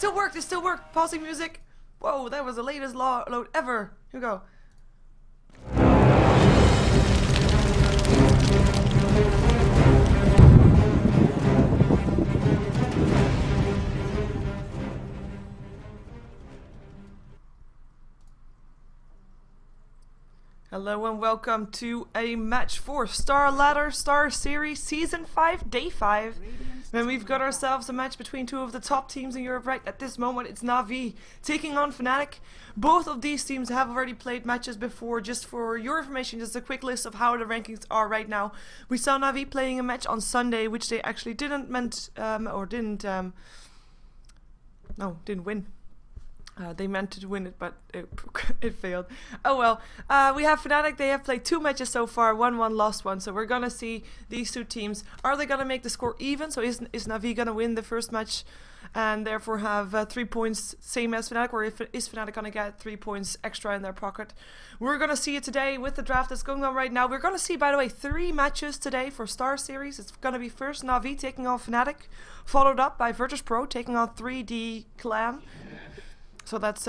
still worked. It still worked. Pausing music. Whoa, that was the latest load ever. Here we go. Hello and welcome to a match for StarLadder Star Series Season 5, Day 5. And we've got ourselves a match between two of the top teams in Europe right at this moment. It's Na'Vi taking on Fnatic. Both of these teams have already played matches before. Just for your information, just a quick list of how the rankings are right now. We saw Na'Vi playing a match on Sunday, which they actually didn't win. They meant to win it, but it failed. Oh well. We have Fnatic. They have played 2 matches so far, won one, lost one. So we're gonna see these two teams. Are they gonna make the score even? So is Na'Vi gonna win the first match and therefore have 3 points, same as Fnatic, or is Fnatic gonna get 3 points extra in their pocket? We're gonna see it today with the draft that's going on right now. We're gonna see, by the way, 3 matches today for Star Series. It's gonna be first Na'Vi taking on Fnatic, followed up by Virtus Pro taking on 3D Clan. So that's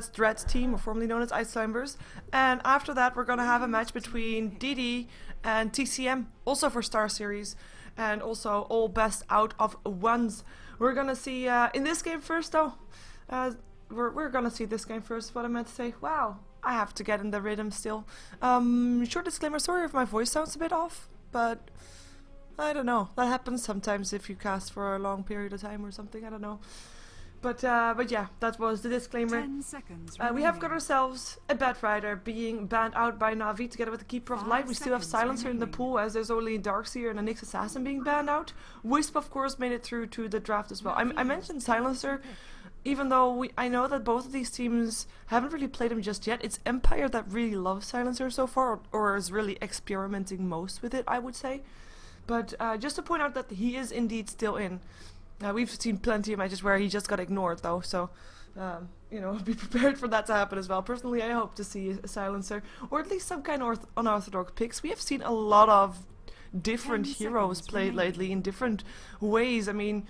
Dread's team, or formerly known as Ice Climbers. And after that, we're going to have a match between DD and TCM, also for Star Series, and also all best out of ones. We're going to see, in this game first though, we're going to see this game first, what I meant to say. Wow, I have to get in the rhythm still. Short disclaimer, sorry if my voice sounds a bit off, but I don't know. That happens sometimes if you cast for a long period of time or something, I don't know. But yeah, that was the disclaimer. 10 seconds We have got ourselves a Bad Rider being banned out by Na'Vi together with the Keeper of Light. We still have Silencer in the pool, as there's only Darkseer and a Nyx Assassin being banned out. Wisp, of course, made it through to the draft as well. I mentioned Silencer, even though I know that both of these teams haven't really played him just yet. It's Empire that really loves Silencer so far, or is really experimenting most with it, I would say. But just to point out that he is indeed still in. We've seen plenty of matches where he just got ignored though, so you know, be prepared for that to happen as well. Personally, I hope to see a Silencer, or at least some kind of unorthodox picks. We have seen a lot of different heroes played lately in different ways. I mean,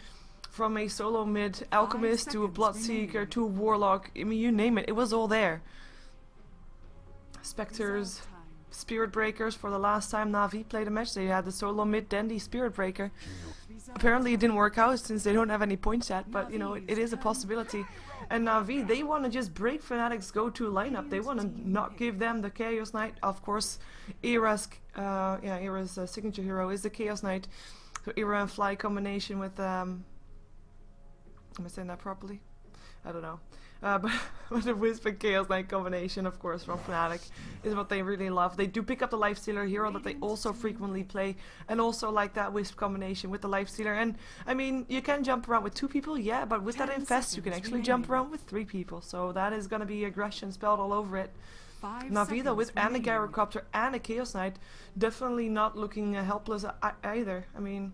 from a solo mid Alchemist to a Bloodseeker to a Warlock, I mean, you name it, it was all there. Spectres, Spirit Breakers. For the last time Na'Vi played a match, they had the solo mid, then the Spirit Breaker. Apparently it didn't work out since they don't have any points yet, but you know, it is a possibility. And Na'Vi, they want to just break Fnatic's go-to lineup. They want to not give them the Chaos Knight. Of course, Era's signature hero is the Chaos Knight. So Era and Fly combination with am I saying that properly? I don't know. But the Wisp and Chaos Knight combination, of course, from Fnatic is what they really love. They do pick up the Lifestealer hero that they also frequently play, and also like that Wisp combination with the Lifestealer. And I mean, you can jump around with 2 people, yeah, but with that Infest, you can actually jump around with 3 people. So that is going to be aggression spelled all over it. Na'Vi though, with and a Gyrocopter and a Chaos Knight, definitely not looking helpless either. I mean,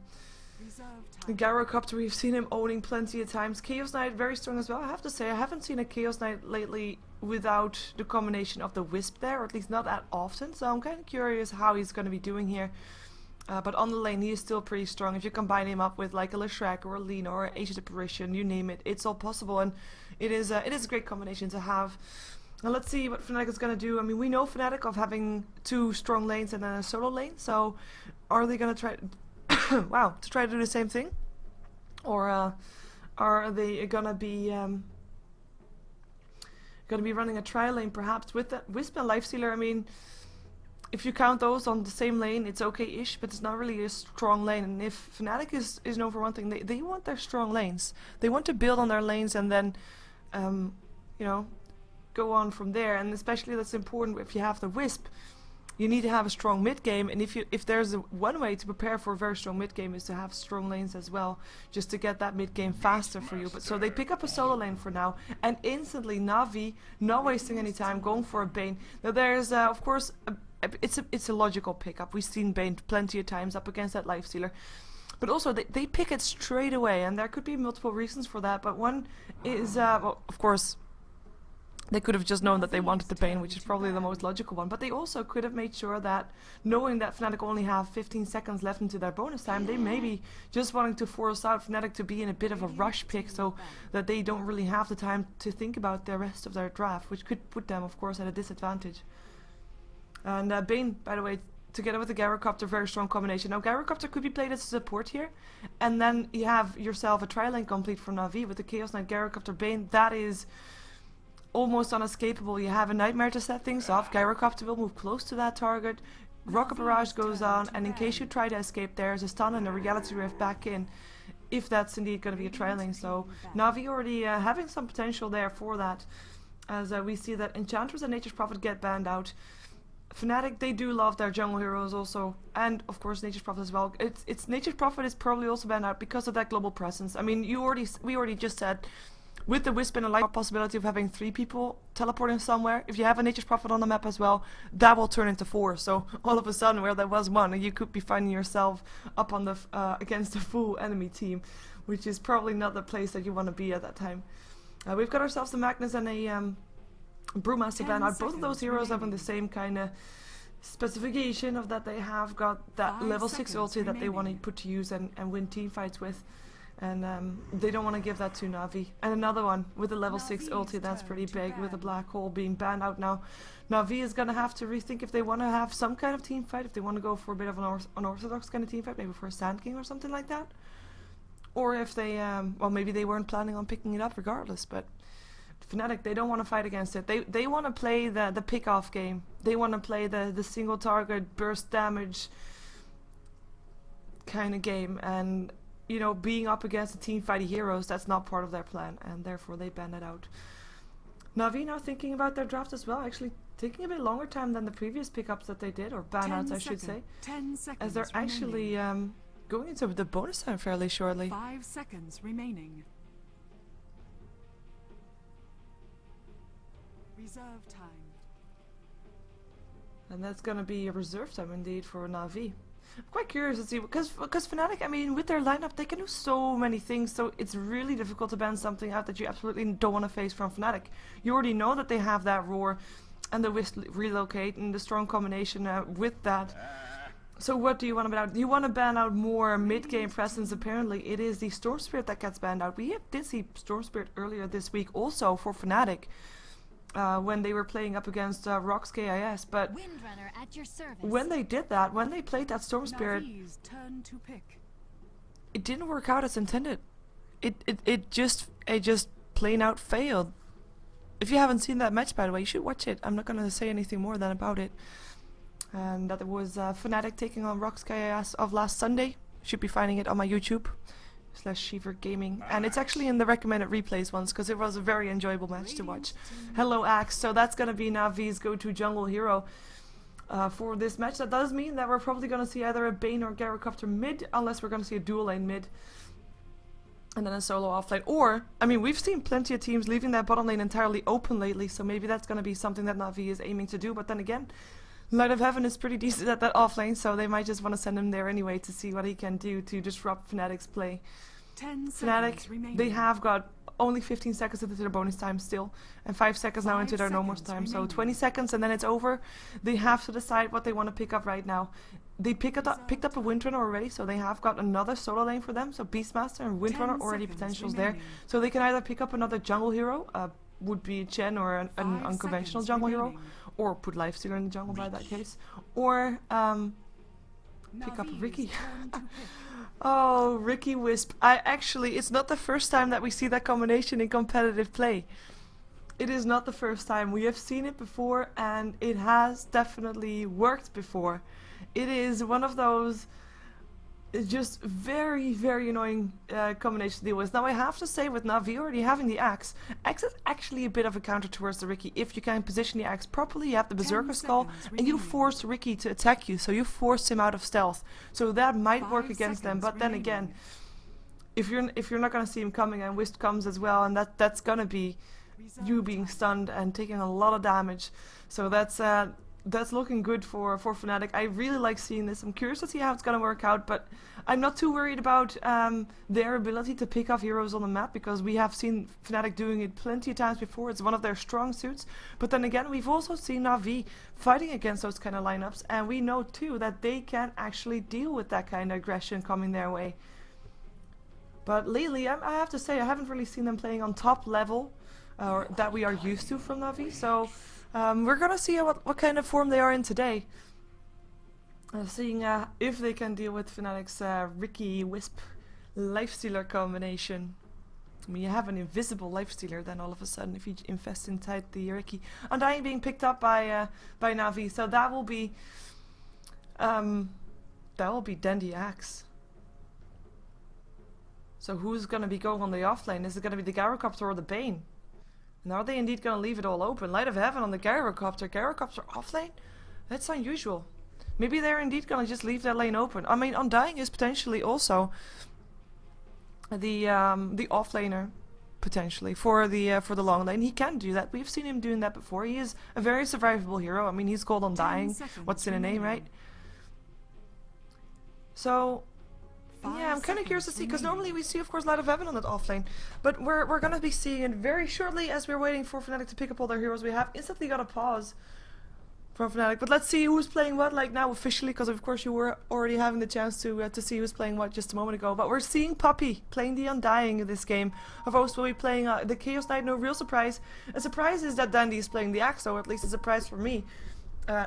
the Gyrocopter, we've seen him owning plenty of times. Chaos Knight, very strong as well. I have to say, I haven't seen a Chaos Knight lately without the combination of the Wisp there, or at least not that often. So I'm kind of curious how he's going to be doing here. But on the lane, he is still pretty strong. If you combine him up with like a Leshrac or a Lina or an Ancient Apparition, you name it, it's all possible. And it is a great combination to have. Now let's see what Fnatic is going to do. I mean, we know Fnatic of having 2 strong lanes and then a solo lane. So are they going to try... wow, to try to do the same thing, or are they gonna be running a tri lane perhaps with the Wisp and Lifestealer? I mean, if you count those on the same lane, it's okay-ish, but it's not really a strong lane. And if Fnatic is known for one thing, they want their strong lanes. They want to build on their lanes and then, you know, go on from there. And especially that's important if you have the Wisp. You need to have a strong mid game, and if there's one way to prepare for a very strong mid game is to have strong lanes as well, just to get that mid game faster for you. But so they pick up a solo lane for now, and instantly Na'Vi, not wasting any time, going for a Bane. Now there's of course it's a logical pickup. We've seen Bane plenty of times up against that Lifestealer, but also they pick it straight away, and there could be multiple reasons for that. But one is well, of course, They could have just known that they wanted the Bane, which is probably the most logical one. But they also could have made sure that, knowing that Fnatic only have 15 seconds left into their bonus time, they may be just wanting to force out Fnatic to be in a bit of a rush pick, so that they don't really have the time to think about the rest of their draft, which could put them, of course, at a disadvantage. And Bane, by the way, together with the Gyrocopter, very strong combination. Now, Gyrocopter could be played as a support here, and then you have yourself a tri-lane complete from Na'Vi with the Chaos Knight, Gyrocopter, Bane. That is almost unescapable. You have a Nightmare to set things off. Gyrocopter will move close to that target. Rocket Barrage goes on, and in case you try to escape, there's a stun and a Reality Rift back in, if that's indeed going to be a trailing. So Na'Vi already having some potential there for that, as we see that Enchantress and Nature's Prophet get banned out. Fnatic, they do love their jungle heroes also, and of course Nature's Prophet as well. It's Nature's Prophet is probably also banned out because of that global presence. I mean, we already just said, with the Wisp and a light possibility of having 3 people teleporting somewhere, if you have a Nature's Prophet on the map as well, that will turn into 4. So all of a sudden, where there was 1, you could be finding yourself up on the against a full enemy team, which is probably not the place that you want to be at that time. We've got ourselves a Magnus and a Brewmaster ban out. Both of those heroes having the same kind of specification of that they have got that level 6 ulti that they want to put to use and win team fights with. And they don't want to give that to Na'Vi. And another one with a level 6 ulti, that's pretty big, with a black hole being banned out now. Na'Vi is going to have to rethink if they want to have some kind of team fight, if they want to go for a bit of an unorthodox kind of team fight, maybe for a Sand King or something like that. Or if they, well, maybe they weren't planning on picking it up regardless, but Fnatic, they don't want to fight against it. They want to play the pick-off game. They want to play the single target, burst damage kind of game, and you know, being up against the team fighting heroes, that's not part of their plan, and therefore they ban it out. Na'Vi now thinking about their draft as well, actually taking a bit longer time than the previous pickups that they did, or ban-outs I should say, 10 seconds as they're actually going into the bonus time fairly shortly. 5 seconds remaining. Reserve time. And that's going to be a reserve time indeed for Na'Vi. I'm quite curious to see, because Fnatic, I mean, with their lineup, they can do so many things, so it's really difficult to ban something out that you absolutely don't want to face from Fnatic. You already know that they have that Roar and the Wisp relocate and the strong combination with that. So what do you want to ban out? You want to ban out more mid-game presence. Apparently it is the Storm Spirit that gets banned out. We did see Storm Spirit earlier this week also for Fnatic. When they were playing up against Rox KIS, but at your service. When they did that, when they played that Storm Spirit, Turn to pick. it didn't work out as intended. It just plain out failed. If you haven't seen that match, by the way, you should watch it. I'm not gonna say anything more than about it. And that was Fnatic taking on Rox KIS of last Sunday. You should be finding it on my YouTube /SheeverGaming, and it's actually in the recommended replays ones because it was a very enjoyable match to watch. Hello Axe, so that's gonna be Na'Vi's go-to jungle hero for this match. That does mean that we're probably gonna see either a Bane or Gyrocopter mid, unless we're gonna see a dual lane mid and then a solo offlane. Or, I mean, we've seen plenty of teams leaving that bottom lane entirely open lately, so maybe that's gonna be something that Na'Vi is aiming to do. But then again, Light of Heaven is pretty decent at that offlane, so they might just want to send him there anyway to see what he can do to disrupt Fnatic's play. 10 Fnatic, seconds remaining. they have got only 15 seconds into their bonus time still, and 5 seconds now into their normal time, so 20 seconds and then it's over. They have to decide what they want to pick up right now. They picked up a Windrunner already, so they have got another solo lane for them, so Beastmaster and Windrunner already potentials there. So they can either pick up another jungle hero, would be Chen or an unconventional jungle hero, or put Lifestealer in the jungle by that case, or pick up Riki. Oh, Riki Wisp. It's not the first time that we see that combination in competitive play. It is not the first time. We have seen it before, and it has definitely worked before. It is one of those just very, very annoying combination to deal with. Now I have to say, with Na'Vi already having the axe is actually a bit of a counter towards the Riki. If you can position the axe properly, you have the Berserker Skull, and you force Riki to attack you, so you force him out of stealth. So that might work against them, but then again, if you're not gonna see him coming and Wisp comes as well, and that's gonna be you being stunned and taking a lot of damage. So that's that's looking good for Fnatic. I really like seeing this. I'm curious to see how it's gonna work out, but I'm not too worried about their ability to pick off heroes on the map, because we have seen Fnatic doing it plenty of times before. It's one of their strong suits. But then again, we've also seen Na'Vi fighting against those kind of lineups, and we know too that they can actually deal with that kind of aggression coming their way. But lately, I have to say, I haven't really seen them playing on top level, or that we are used to from Na'Vi. So we're gonna see what kind of form they are in today. Seeing if they can deal with Fnatic's Riki Wisp Lifestealer combination. I mean, you have an invisible Lifestealer then all of a sudden if you invest inside the Riki. Undying being picked up by Na'Vi, so that will be Dandy Axe. So who's gonna be going on the offlane? Is it gonna be the Gyrocopter or the Bane? And are they indeed gonna leave it all open? Light of Heaven on the Gyrocopter. Gyrocopter offlane? That's unusual. Maybe they're indeed gonna just leave that lane open. I mean, Undying is potentially also the offlaner, potentially for the long lane. He can do that. We've seen him doing that before. He is a very survivable hero. I mean, he's called Undying. What's in a name, right? So yeah, I'm kind of curious to see, because normally we see, of course, Light of Heaven on that offlane, but we're gonna be seeing it very shortly as we're waiting for Fnatic to pick up all their heroes. We have instantly got a pause from Fnatic, but let's see who's playing what, like now officially, because of course you were already having the chance to see who's playing what just a moment ago. But we're seeing Puppey playing the Undying in this game. Host will be playing the Chaos Knight. No real surprise. A surprise is that Dandy is playing the Axe, or at least a surprise for me.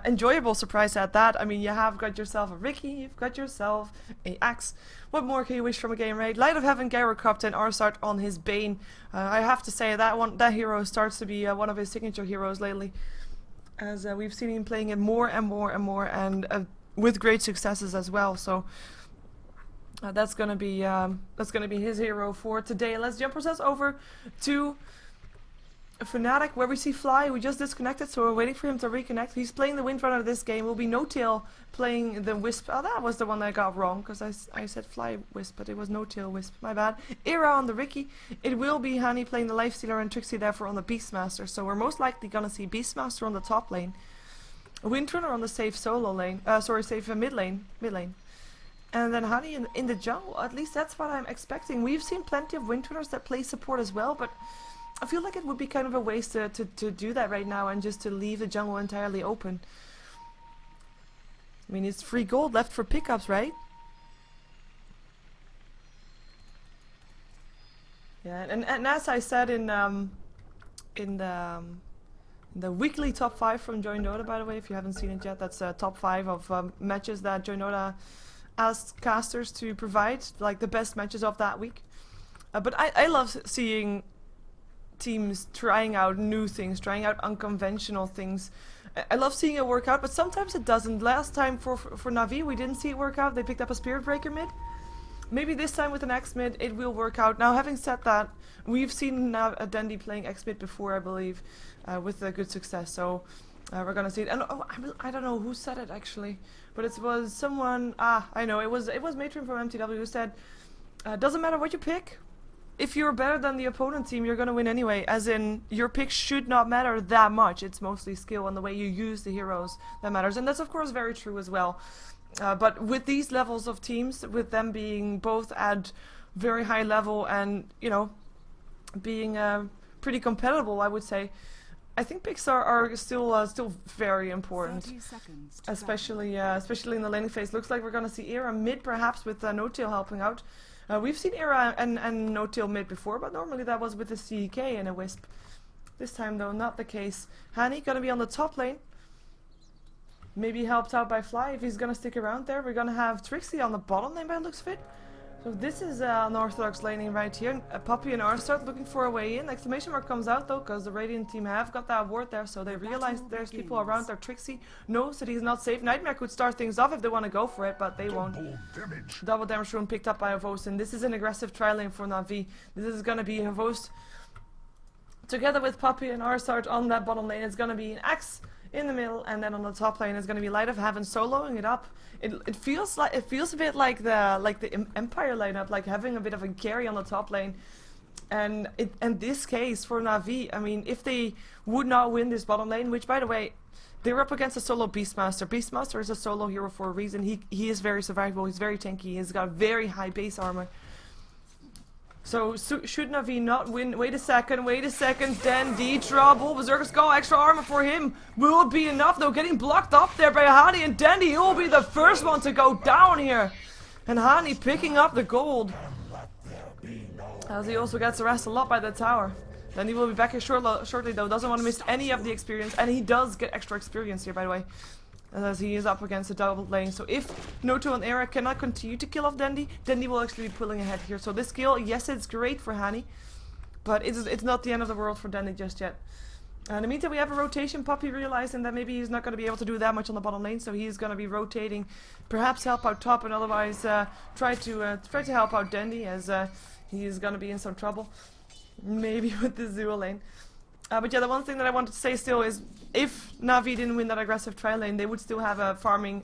Enjoyable surprise at that. I mean, you have got yourself a Riki, you've got yourself a Axe. What more can you wish from a game, right? Light of Heaven, Gyrocopter, and Arsart on his Bane. I have to say that hero starts to be one of his signature heroes lately, as we've seen him playing it more and more and more, and with great successes as well. So that's gonna be his hero for today. Let's jump ourselves over to Fnatic, where we see Fly. We just disconnected, so we're waiting for him to reconnect. He's playing the Windrunner this game. Will be No Tail playing the Wisp. Oh, that was the one I got wrong, because I said Fly Wisp, but it was No Tail Wisp. My bad. Era on the Riki. It will be Hani playing the Lifestealer, and Trixie therefore on the Beastmaster. So we're most likely gonna see Beastmaster on the top lane, Windrunner on the safe solo lane. Safe mid lane. And then Hani in the jungle. At least that's what I'm expecting. We've seen plenty of Windrunners that play support as well, but I feel like it would be kind of a waste to do that right now and just to leave the jungle entirely open. I mean, it's free gold left for pickups, right? Yeah, and as I said in the weekly top 5 from Join Dota, by the way, if you haven't seen it yet, that's top 5 of matches that Join Dota asked casters to provide, like the best matches of that week. But I love seeing teams trying out new things, trying out unconventional things. I love seeing it work out, but sometimes it doesn't. Last time for Na'Vi, we didn't see it work out. They picked up a Spirit Breaker mid. Maybe this time with an X mid, it will work out. Now, having said that, we've seen a Dandy playing X mid before, I believe, with good success. So we're gonna see it. And I don't know who said it actually, but it was someone. I know it was Matron from MTW who said, "Doesn't matter what you pick. If you're better than the opponent team, you're gonna win anyway." As in, your pick should not matter that much. It's mostly skill and the way you use the heroes that matters, and that's of course very true as well. But with these levels of teams, with them being both at very high level and, you know, being pretty compatible, I would say, I think picks are still very important, especially in the laning phase. Looks like we're gonna see Era mid perhaps with No Tail helping out. We've seen Era and No Tail mid before, but normally that was with a CK and a Wisp. This time though, not the case. Hani gonna be on the top lane. Maybe helped out by Fly if he's gonna stick around there. We're gonna have Trixie on the bottom lane by the looks of it. So this is unorthodox laning right here. Puppey and Arsart looking for a way in. Exclamation mark comes out though, because the Radiant team have got that ward there, so they realize there's people around there. Trixie knows that he's not safe. Nightmare could start things off if they want to go for it, but they won't. Double damage rune picked up by Havost, and this is an aggressive tri-lane for Na'Vi. This is gonna be Havost together with Puppey and Arsart on that bottom lane. It's gonna be an Axe in the middle, and then on the top lane is going to be Light of Heaven soloing it up. It feels a bit like the Empire lineup, like having a bit of a carry on the top lane. And in this case for Na'Vi, I mean, if they would not win this bottom lane, which by the way, they're up against a solo Beastmaster. Beastmaster is a solo hero for a reason. He is very survivable, he's very tanky, he's got very high base armor. So should Na'Vi not win? Wait a second, Dandy, trouble, Berserker Skull, extra armor for him. Will it be enough though? Getting blocked up there by Hani, and Dandy, he will be the first one to go down here. And Hani picking up the gold. As he also gets harassed a lot by the tower. Then he will be back here shortly though, doesn't want to miss any of the experience. And he does get extra experience here, by the way. As he is up against a double lane. So if Noto and Era cannot continue to kill off Dandy, Dandy will actually be pulling ahead here. So this kill, yes, it's great for Hani, but it's not the end of the world for Dandy just yet. In the meantime, we have a rotation. Puppy realizing that maybe he's not going to be able to do that much on the bottom lane, so he's going to be rotating, perhaps help out top, and otherwise try to help out Dandy, as he is going to be in some trouble, maybe with this dual lane. But yeah, the one thing that I wanted to say still is, if Na'Vi didn't win that aggressive tri lane, they would still have a farming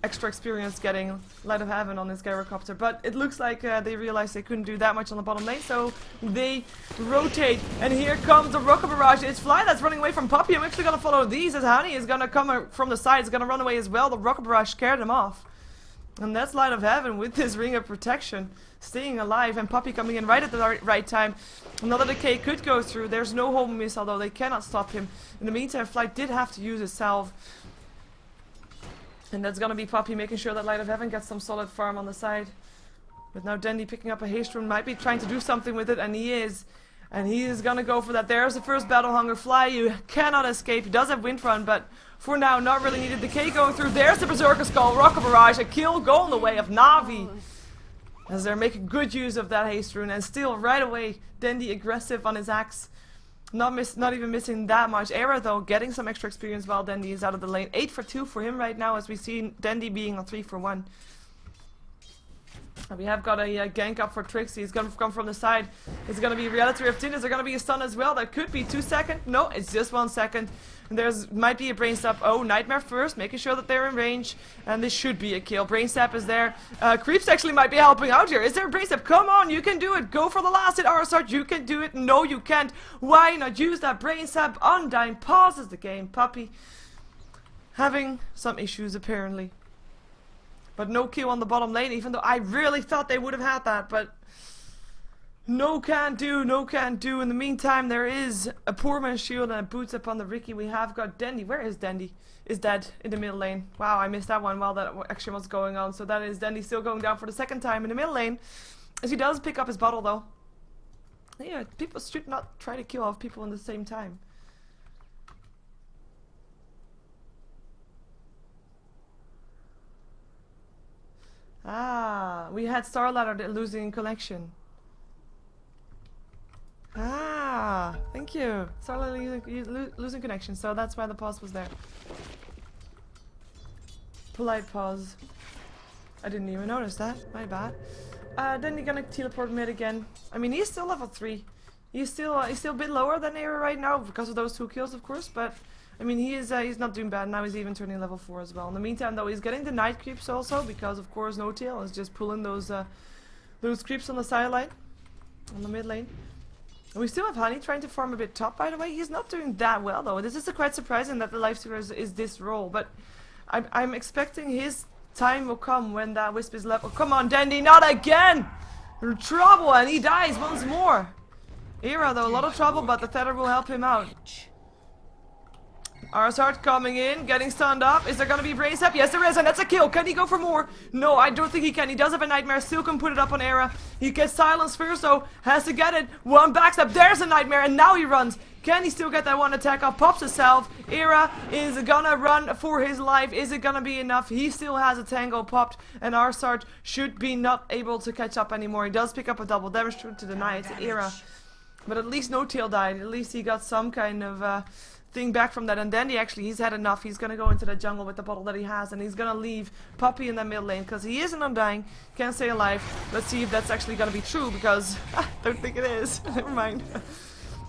extra experience getting Light of Heaven on this gyrocopter. But it looks like they realized they couldn't do that much on the bottom lane, so they rotate. And here comes the rocket barrage. It's Fly that's running away from Puppy. I'm actually going to follow these, as Hani is going to come from the side. He's going to run away as well. The rocket barrage scared him off. And that's Light of Heaven with this ring of protection, staying alive, and Puppy coming in right at the right time. Another decay could go through. There's no home missile though, they cannot stop him. In the meantime, Flight did have to use his salve. And that's gonna be Puppy making sure that Light of Heaven gets some solid farm on the side. But now Dandy picking up a haste rune, might be trying to do something with it, and he is. And he is gonna go for that. There's the first Battle Hunger. Fly, you cannot escape. He does have Wind Run, but for now, not really needed. Decay going through. There's the Berserker Skull, Rocket Barrage, a kill going the way of Na'Vi. As they're making good use of that haste rune, and still right away, Dandy aggressive on his axe. Not even missing that much. Era though, getting some extra experience while Dandy is out of the lane. 8 for 2 for him right now, as we see Dandy being on 3 for 1. We have got a gank up for Trixie. He's going to come from the side. It's going to be Reality Rift in. Is there going to be a stun as well? That could be 2 seconds. No, it's just 1 second. And there's might be a Brain Sap. Oh, Nightmare first, making sure that they're in range. And this should be a kill. Brain Sap is there. Creeps actually might be helping out here. Is there a Brain Sap? Come on, you can do it. Go for the last hit, Arsart. You can do it. No, you can't. Why not use that Brain Sap? Undyne pauses the game. Puppy having some issues apparently. But no kill on the bottom lane, even though I really thought they would have had that, but no can do, no can do. In the meantime, there is a poor man's shield and a boots up on the Ricky. We have got Dandy. Where is Dandy? Is dead in the middle lane. Wow, I missed that one while that action was going on. So that is Dandy still going down for the second time in the middle lane. As he does pick up his bottle though. Yeah, people should not try to kill off people at the same time. Ah, we had StarLadder losing connection. Ah, thank you. StarLadder losing connection, so that's why the pause was there. Polite pause. I didn't even notice that. My bad. Then you're gonna teleport mid again. I mean, he's still level 3. He's still a bit lower than Era right now because of those 2 kills, of course, but I mean, he's not doing bad. Now he's even turning level 4 as well. In the meantime, though, he's getting the night creeps also because, of course, No Tail is just pulling those creeps on the sideline, on the mid lane. And we still have Honey trying to farm a bit top, by the way. He's not doing that well, though. This is quite surprising that the Lifestealer is this role, but I'm expecting his time will come when that Wisp is level. Come on, Dandy, not again! Trouble, and he dies once more. Era, though, a lot of trouble, but the Tether will help him out. Arsart coming in, getting stunned up. Is there gonna be Brain Sap? Yes, there is, and that's a kill. Can he go for more? No, I don't think he can. He does have a Nightmare. Still can put it up on Era. He gets silenced first, though. Has to get it. One backstab. There's a Nightmare, and now he runs. Can he still get that one attack up? Pops himself. Era is gonna run for his life. Is it gonna be enough? He still has a tango popped, and Arsart should be not able to catch up anymore. He does pick up a double damage to deny it to Era. But at least No Tail died. At least he got some kind of thing back from that, and Dandy he's had enough. He's gonna go into the jungle with the bottle that he has, and he's gonna leave Puppy in the mid lane because he isn't undying, can't stay alive. Let's see if that's actually gonna be true, because I don't think it is. Never mind.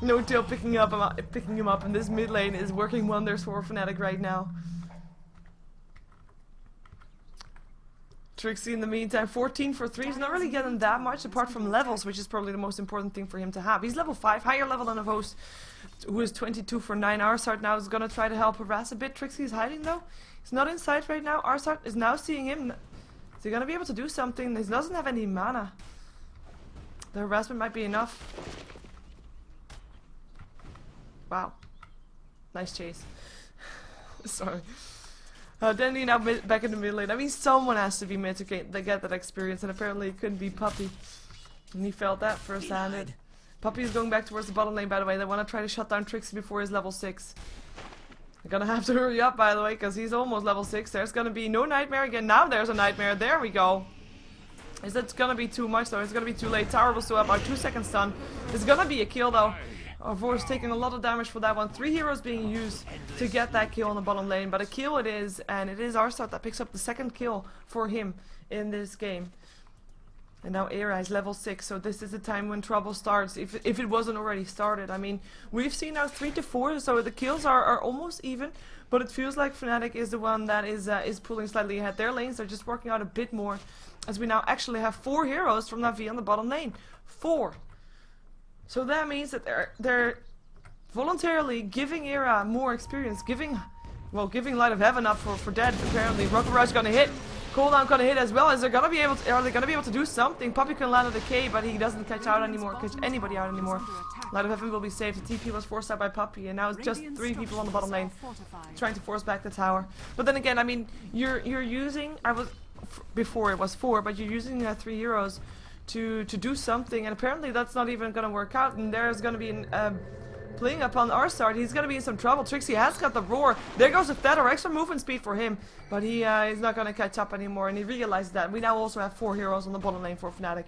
No Tail picking him up, and this mid lane is working wonders for Fnatic right now. Trixie in the meantime, 14 for 3. He's not really getting that much apart from levels, which is probably the most important thing for him to have. He's level 5, higher level than a host, who is 22 for 9. Arsart now is going to try to help harass a bit. Trixie is hiding though. He's not in sight right now. Arsart is now seeing him. Is he going to be able to do something? He doesn't have any mana. The harassment might be enough. Wow. Nice chase. Sorry. Dandy now back in the mid lane. I mean, someone has to be mid to get that experience, and apparently it couldn't be Puppy. And he felt that first-handed. Puppy is going back towards the bottom lane, by the way. They want to try to shut down Trixie before he's level 6. They're gonna have to hurry up, by the way, because he's almost level 6. There's gonna be no Nightmare again. Now there's a Nightmare. There we go. Is that gonna be too much, though? It's gonna be too late. Tower will still have about 2 seconds stun. It's gonna be a kill, though. Vor's taking a lot of damage for that one. 3 heroes being used to get that kill on the bottom lane. But a kill it is, and it is Arsart that picks up the second kill for him in this game. And now Era is level 6, so this is the time when trouble starts, if it wasn't already started. I mean, we've seen now 3 to 4, so the kills are almost even. But it feels like Fnatic is the one that is pulling slightly ahead. Their lanes are just working out a bit more, as we now actually have 4 heroes from Na'Vi on the bottom lane. 4! So that means that they're voluntarily giving Era more experience, giving Light of Heaven up for dead. Apparently, Rocket Rush gonna hit, cooldown gonna hit as well. Are they gonna be able to do something? Puppy can land a decay, but he doesn't catch anybody out anymore. Light of Heaven will be safe. The TP was forced out by Puppy, and now it's just 3 people on the bottom lane trying to force back the tower. But then again, I mean, you're using before it was 4, but you're using 3 heroes to do something, and apparently that's not even gonna work out, and there's gonna be playing upon Arsart. He's gonna be in some trouble. Trixie has got the roar. There goes the Theta, extra movement speed for him, but he is not gonna catch up anymore, and he realized that. We now also have 4 heroes on the bottom lane for Fnatic.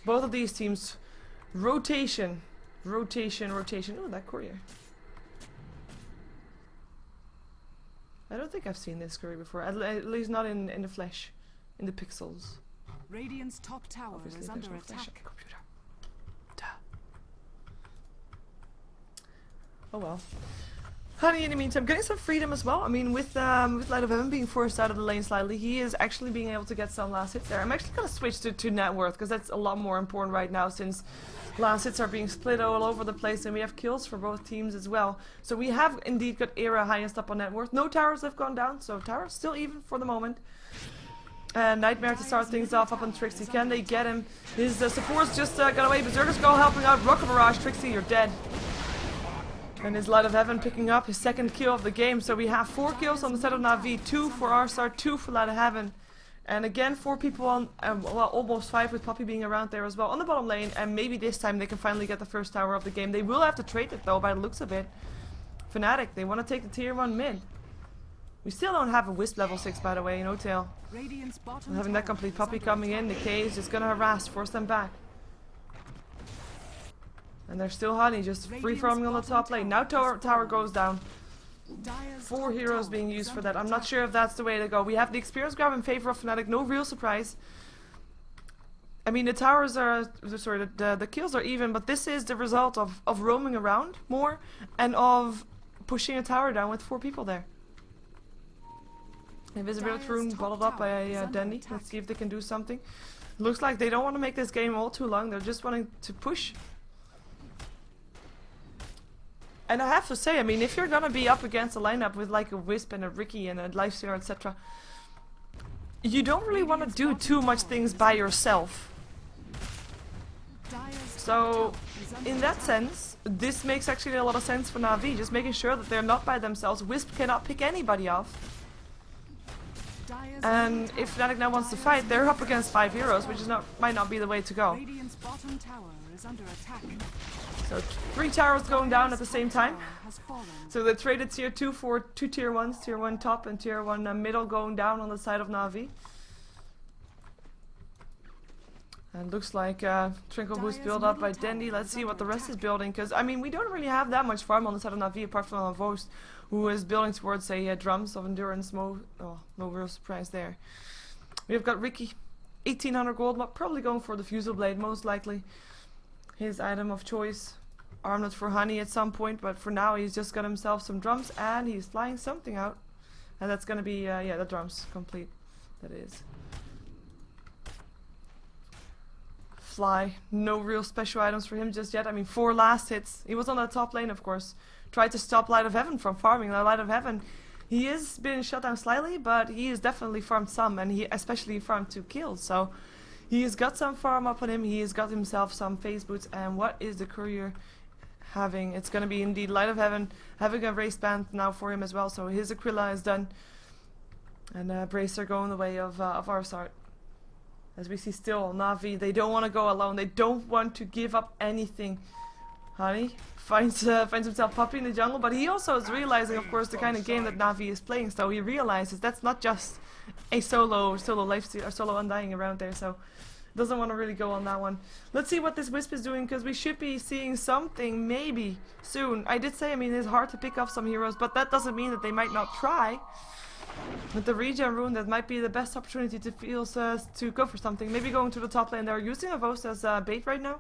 Both of these teams, rotation. Ooh, that courier. I don't think I've seen this courier before, at least not in the flesh, in the pixels. Radiant's top tower Obviously, is there's under no flash attack. on the computer. Duh. Oh well. Honey, in the meantime, getting some freedom as well. I mean, with Light of Heaven being forced out of the lane slightly, he is actually being able to get some last hits there. I'm actually gonna switch to net worth, because that's a lot more important right now, since last hits are being split all over the place, and we have kills for both teams as well. So we have indeed got Era highest up on net worth. No towers have gone down, so towers still even for the moment. Nightmare to start things off up on Trixie. Can they get him? His support's just got away. Berserker's Skull helping out. Rocket Barrage. Trixie, you're dead. And his Light of Heaven picking up his second kill of the game. So we have 4 kills on the set of Na'Vi. 2 for Arsart, 2 for Light of Heaven. And again, 4 people on, well, almost 5 with Puppy being around there as well on the bottom lane. And maybe this time they can finally get the first tower of the game. They will have to trade it though, by the looks of it. Fnatic, they want to take the tier 1 mid. We still don't have a Wisp level 6, by the way, no tail. Having that complete. Puppy coming in, the K is just gonna harass, force them back. And they're still Honey, just free farming on the top lane. Now tower goes down. 4 heroes being used for that. I'm not sure if that's the way to go. We have the experience grab in favor of Fnatic, no real surprise. I mean, the towers are, sorry, the kills are even, but this is the result of roaming around more and of pushing a tower down with 4 people there. Invisibility rune bottled up by Dandy. Let's see if they can do something. Looks like they don't want to make this game all too long. They're just wanting to push. And I have to say, I mean, if you're gonna be up against a lineup with like a Wisp and a Riki and a Lifestealer, etc., you don't really want to do too much things by yourself. So, in that sense, this makes actually a lot of sense for Na'Vi. Just making sure that they're not by themselves. Wisp cannot pick anybody off. And if Fnatic now wants to fight, they're up against 5 heroes, which is might not be the way to go. So 3 towers going down at the same time. So they traded tier 2 for 2 tier 1s, tier 1 top and tier 1 middle going down on the side of Na'Vi. And looks like Trinkle Boost build up by Dandy. Let's see what the rest is building, because I mean we don't really have that much farm on the side of Na'Vi apart from Vost, who is building towards a drums of endurance. No real surprise there. We've got Riki, 1800 gold, but probably going for the Fusel Blade most likely. His item of choice. Armlet for Honey at some point, but for now he's just got himself some drums and he's flying something out. And that's gonna be, yeah, the drums complete. That is. fly. No real special items for him just yet. I mean, 4 last hits. He was on that top lane, of course. Tried to stop Light of Heaven from farming. Now, Light of Heaven, he is been shut down slightly, but he has definitely farmed some, and he especially farmed 2 kills. So he has got some farm up on him. He has got himself some phase boots. And what is the courier having? It's going to be indeed Light of Heaven having a race band now for him as well. So his Aquila is done. And Bracer going the way of Arsart. As we see still, Na'Vi, they don't want to go alone. They don't want to give up anything. Honey finds himself Puppy in the jungle, but he also is realizing, of course, the kind of game that Na'Vi is playing. So he realizes that's not just a solo lifesteal or solo undying around there. So doesn't want to really go on that one. Let's see what this Wisp is doing, because we should be seeing something maybe soon. I did say, I mean, it's hard to pick up some heroes, but that doesn't mean that they might not try. With the regen rune, that might be the best opportunity to go for something. Maybe going to the top lane. They're using Avos as bait right now.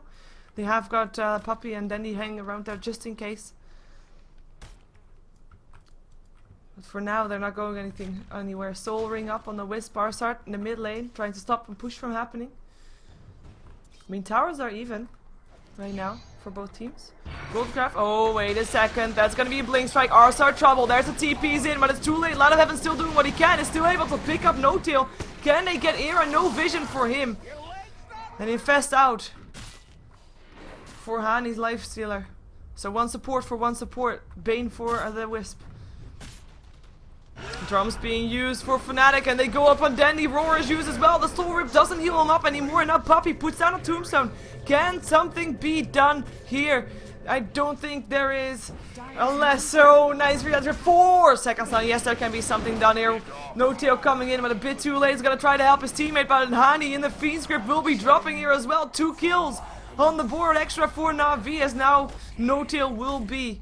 They have got Puppy and Dandy hanging around there just in case. But for now, they're not going anywhere. Soul Ring up on the Wisp. Arsart in the mid lane, trying to stop and push from happening. I mean, towers are even right now for both teams. Goldcraft. Oh, wait a second. That's going to be a Blink Strike. Arsart trouble. There's the TP's in, but it's too late. Light of Heaven still doing what he can. Is still able to pick up No Tail. Can they get Era? No vision for him. And Infest out for Hani's Lifestealer. So one support for one support. Bane for the Wisp. Drums being used for Fnatic, and they go up on Dandy. Roar is used as well. The Soul Rip doesn't heal him up anymore. Now Puppy puts down a tombstone. Can something be done here? I don't think there is. Unless so nice read 4 seconds now. Yes, there can be something done here. No Tail coming in, but a bit too late. He's gonna try to help his teammate, but Hani in the Fiend script will be dropping here as well. 2 kills on the board, extra for Na'Vi, as now No Tail will be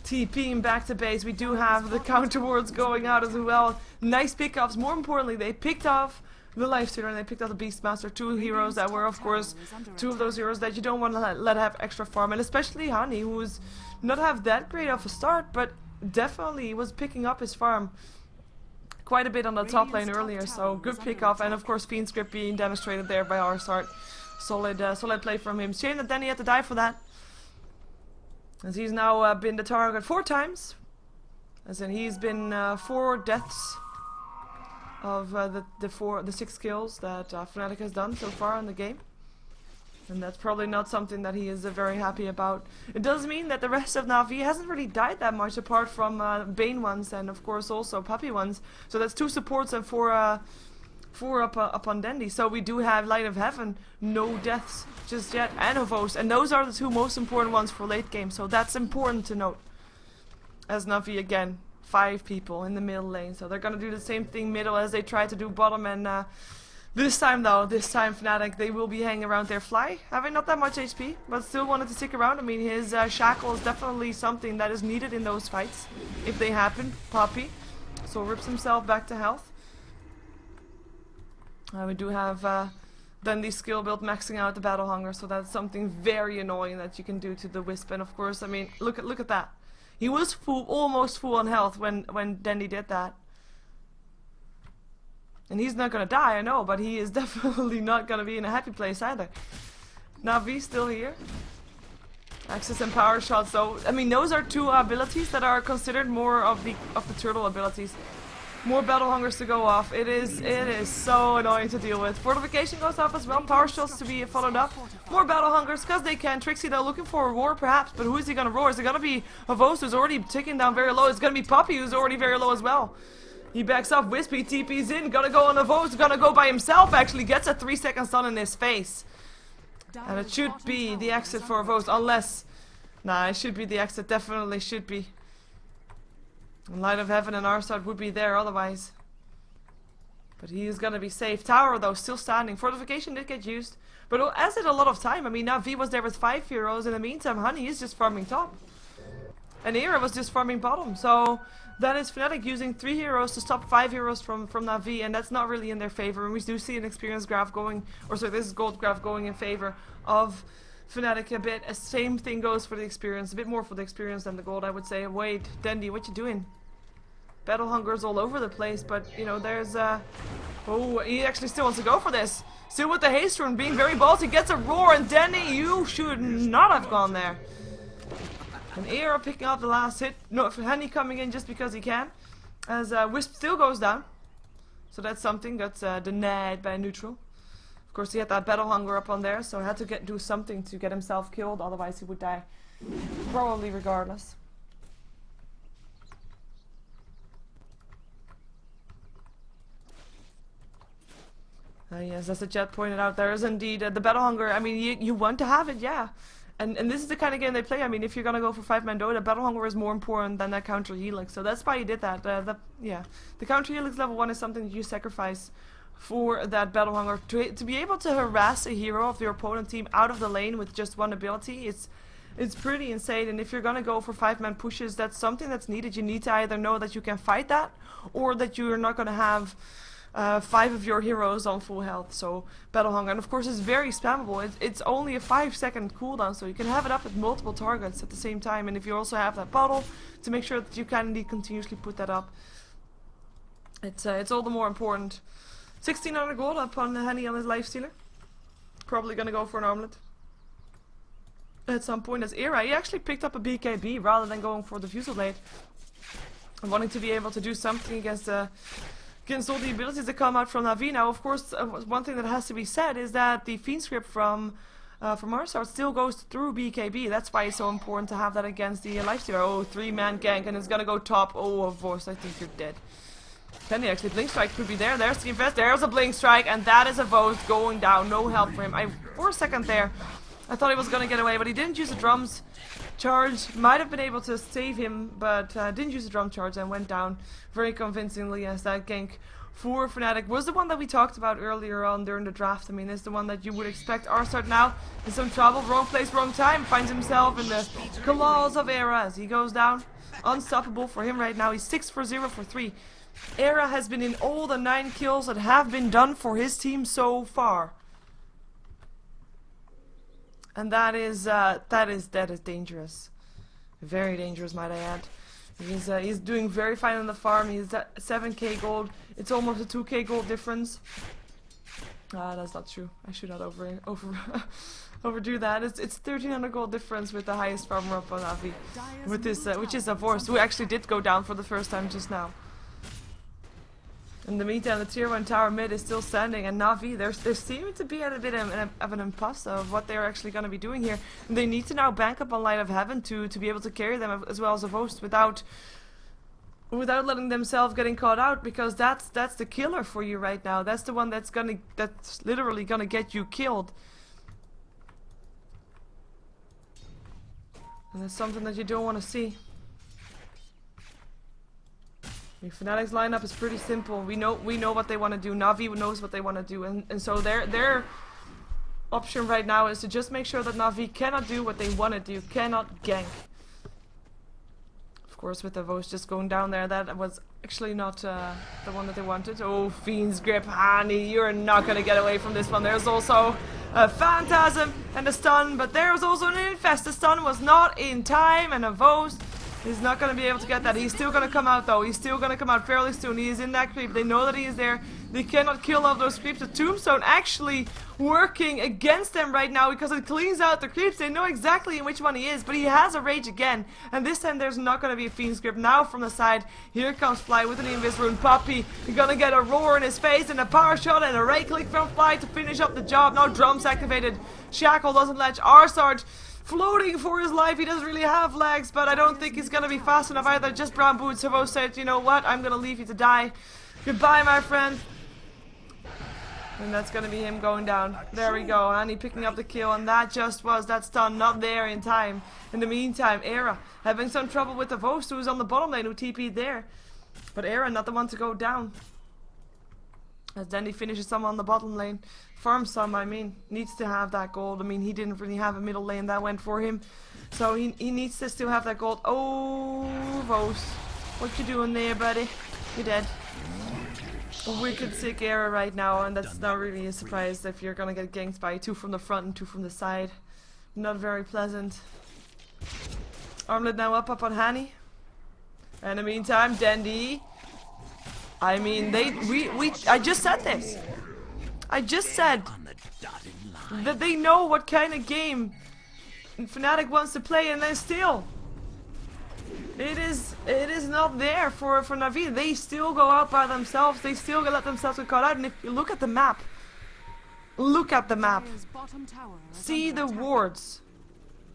TPing back to base. We do have the counter wards going out as well. Nice pickups. More importantly, they picked off the Lifestealer and they picked up the Beastmaster. 2 heroes that were, of course, 2 of those heroes that you don't want to let have extra farm. And especially Hani, who's not have that great of a start, but definitely was picking up his farm quite a bit on the top lane earlier. So good pick off, and of course Fiend script being demonstrated there by Arsart. Solid play from him. Shame that Danny had to die for that, as he's now been the target 4 times. As in he's been 4 deaths of the 6 kills that Fnatic has done so far in the game. And that's probably not something that he is very happy about. It does mean that the rest of Na'Vi hasn't really died that much, apart from Bane ones and of course also Puppy ones. So that's 2 supports and 4 up on Dandy. So we do have Light of Heaven, no deaths just yet, and Avos, and those are the 2 most important ones for late game. So that's important to note. As Na'Vi again, 5 people in the middle lane, so they're gonna do the same thing middle as they try to do bottom. And this time Fnatic, they will be hanging around their Fly, having not that much HP, but still wanted to stick around. I mean, his shackle is definitely something that is needed in those fights if they happen. Puppy so rips himself back to health. We do have Dandy's skill build maxing out the battle hunger, so that's something very annoying that you can do to the Wisp. And of course, I mean, look at that. He was almost full on health when Dandy did that. And he's not gonna die, I know, but he is definitely not gonna be in a happy place either. Na'Vi's still here. Access and power shots, though. I mean, those are 2 abilities that are considered more of the turtle abilities. More battle hungers to go off. It is so annoying to deal with. Fortification goes off as well. Power shots to be followed up. More battle hungers because they can. Trixie though looking for a roar perhaps, but who is he gonna roar? Is it gonna be Avos, who's already ticking down very low? It's gonna be Puppy, who's already very low as well. He backs off. Wispy TP's in. Gonna go on Avos. Gonna go by himself. Actually gets a 3-second stun in his face. And it should be the exit for Avos, unless... Nah, it should be the exit. Definitely should be. And Light of Heaven and Arsart would be there otherwise. But he is gonna be safe. Tower though, still standing. Fortification did get used. But as did a lot of time. I mean, now V was there with 5 heroes. In the meantime, Honey is just farming top. And Era was just farming bottom. So that is Fnatic using 3 heroes to stop 5 heroes from Na'Vi, and that's not really in their favor. And we do see an experience graph going, or sorry, this is gold graph going in favor of Fnatic a bit. Same thing goes for the experience, a bit more for the experience than the gold, I would say. Wait, Dandy, what you doing? Battle hunger's all over the place, but you know, there's oh, he actually still wants to go for this. Still with the haste rune, being very ballsy, gets a roar, and Denny, you should not have gone there. And Era picking up the last hit. No, for Henny coming in just because he can. As Wisp still goes down. So that's something, that's denied by neutral. Of course he had that battle hunger up on there, so he had to do something to get himself killed, otherwise he would die. Probably regardless. Yes, as the chat pointed out, there is indeed the battle hunger. I mean, you want to have it, yeah. And this is the kind of game they play. I mean, if you're gonna go for 5-man Dota, battle hunger is more important than that counter helix. So that's why you did that. The counter helix level 1 is something that you sacrifice for that battle hunger to be able to harass a hero of your opponent team out of the lane with just one ability. It's pretty insane. And if you're gonna go for 5-man pushes, that's something that's needed. You need to either know that you can fight that, or that you're not gonna have 5 of your heroes on full health. So battle hunger, and of course it's very spammable. It's only a 5-second cooldown, so you can have it up with multiple targets at the same time. And if you also have that bottle to make sure that you can indeed continuously put that up, it's all the more important. 1600 gold up on Henny on his lifestealer. Probably gonna go for an armlet at some point. As Era, he actually picked up a BKB rather than going for the Fusel Blade, and wanting to be able to do something against all the abilities that come out from Na'Vi. Now, of course, one thing that has to be said is that the Fiend script from Arsart still goes through BKB. That's why it's so important to have that against the lifestealer. Oh, 3-man gank, and it's gonna go top. Oh, of course, I think you're dead. Can he actually? Blink Strike could be there. There's the invest. There's a Blink Strike, and that is a Vost going down. No help for him. For a second there, I thought he was gonna get away, but he didn't use the drums charge. Might have been able to save him, but didn't use the drum charge and went down very convincingly. As that gank for Fnatic was the one that we talked about earlier on during the draft. I mean, it's the one that you would expect. Arsart now in some trouble. Wrong place, wrong time. Finds himself in the claws of Era as he goes down. Unstoppable for him right now. He's 6 for 0 for 3. Era has been in all the 9 kills that have been done for his team so far. And that is dangerous. Very dangerous, might I add. He's doing very fine on the farm. He's at 7k gold. It's almost a 2k gold difference. That's not true. I should not overdo that. It's 1300 gold difference with the highest farmer up on Avi. With this, which is Avorst, who actually did go down for the first time just now. In the meantime, the tier 1 tower mid is still standing, and Na'Vi, they're seeming to be at a bit of an impasse of what they're actually going to be doing here. And they need to now bank up on Light of Heaven to be able to carry them as well as a host without letting themselves getting caught out, because that's the killer for you right now. That's the one that's literally gonna get you killed. And that's something that you don't want to see. Fnatic's lineup is pretty simple. We know what they want to do. Na'Vi knows what they want to do, and so their option right now is to just make sure that Na'Vi cannot do what they want to do, cannot gank. Of course, with the Vost just going down there, that was actually not the one that they wanted. Oh, Fiend's Grip, honey, you're not gonna get away from this one. There's also a Phantasm and a stun, but there was also an Infest. The stun was not in time, and a Vost is not going to be able to get that. He's still going to come out though. He's still going to come out fairly soon. He is in that creep. They know that he is there. They cannot kill all those creeps. The Tombstone actually working against them right now because it cleans out the creeps. They know exactly in which one he is, but he has a rage again. And this time there's not going to be a Fiend's Grip. Now from the side, here comes Fly with an Invis Rune. Puppey, you're going to get a roar in his face and a power shot and a right click from Fly to finish up the job. Now drums activated. Shackle doesn't latch. Arsart floating for his life. He doesn't really have legs, but I don't think he's gonna be fast enough either. Just brown boots. Havo said, you know what, I'm gonna leave you to die. Goodbye, my friend. And that's gonna be him going down. There we go. And he picking up the kill, and that just was that stun not there in time. In the meantime, Era having some trouble with the Vost, who was on the bottom lane, who TP'd there. But Era not the one to go down. As Dandy finishes some on the bottom lane. Farms some, I mean. Needs to have that gold. I mean, he didn't really have a middle lane that went for him. So he needs to still have that gold. Oh, Vost. What you doing there, buddy? You're dead. A wicked sick Era right now, and that's not really a surprise if you're gonna get ganked by 2 from the front and 2 from the side. Not very pleasant. Armlet now up on Hani. And in the meantime, Dandy. I mean, I just said this. I just said that they know what kind of game Fnatic wants to play, and then still it is not there for Na'Vi. They still go out by themselves. They still let themselves get caught out. And if you look at the map, see the wards.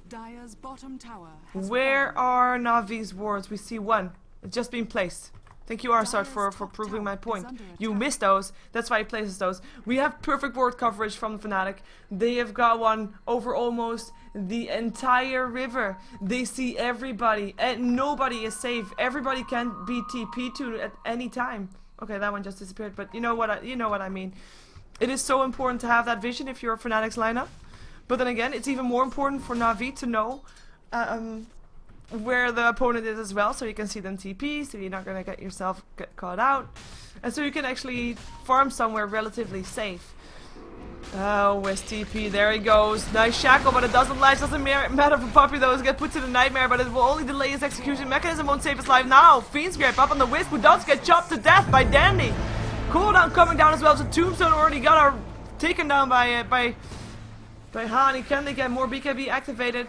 Dire's bottom tower. Where are Na'Vi's wards? We see one. It's just been placed. Thank you, Arsart, for proving my point. You missed those. That's why he places those. We have perfect ward coverage from Fnatic. They have got one over almost the entire river. They see everybody, and nobody is safe. Everybody can be TP to at any time. Okay, that one just disappeared, but you know what I mean. It is so important to have that vision if you're a Fnatic's lineup. But then again, it's even more important for Na'Vi to know where the opponent is as well, so you can see them TP, so you're not gonna get yourself caught out, and so you can actually farm somewhere relatively safe. Oh, West TP, there he goes. Nice shackle, but it doesn't last. Doesn't matter for Puppy though. He's get put to the nightmare, but it will only delay his execution mechanism. Won't save his life now. Fiend's grip up on the Wisp, who does get chopped to death by Dandy. Cooldown coming down as well. So Tombstone already got taken down by Hani. Can they get more BKB activated?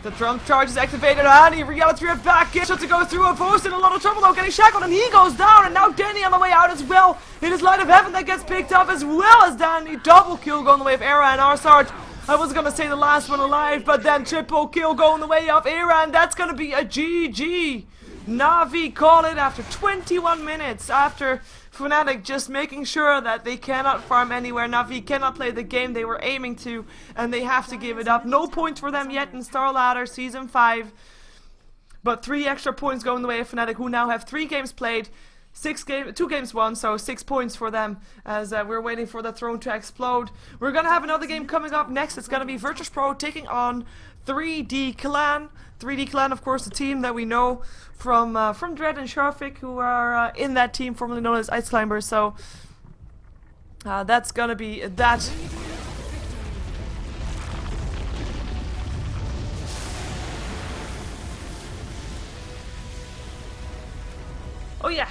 The drum charge is activated. Hani, reality rift back in. To go through. Opposed in a lot of trouble though, getting shackled, and he goes down. And now Danny on the way out as well. It is Light of Heaven that gets picked up as well as Danny. Double kill going the way of Era and Arsart. I was gonna say the last one alive, but then triple kill going the way of Era, and that's gonna be a GG. Na'Vi call it after 21 minutes, after Fnatic just making sure that they cannot farm anywhere. Na'Vi cannot play the game they were aiming to, and they have to give it up. No points for them yet in StarLadder Season 5, but 3 extra points going the way of Fnatic, who now have 3 games played, 2 games won, so 6 points for them, as we're waiting for the throne to explode. We're gonna have another game coming up next. It's gonna be Virtus.pro taking on 3D Clan. 3D Clan, of course, the team that we know from Dread and Sharfik, who are in that team, formerly known as Ice Climbers. So that's gonna be that. Oh yeah.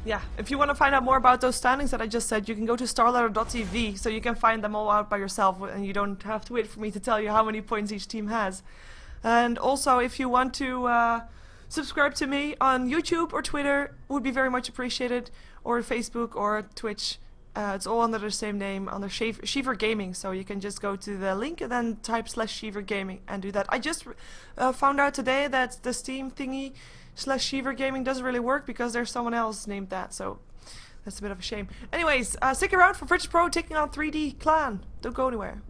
Yeah, if you want to find out more about those standings that I just said, you can go to StarLadder.tv, so you can find them all out by yourself, and you don't have to wait for me to tell you how many points each team has. And also, if you want to subscribe to me on YouTube or Twitter, would be very much appreciated, or Facebook or Twitch. It's all under the same name, under SheeverGaming, so you can just go to the link and then type /SheeverGaming and do that. I just found out today that the Steam thingy /SheeverGaming doesn't really work because there's someone else named that, so that's a bit of a shame. Anyways, stick around for Virtus.pro taking on 3D Clan. Don't go anywhere.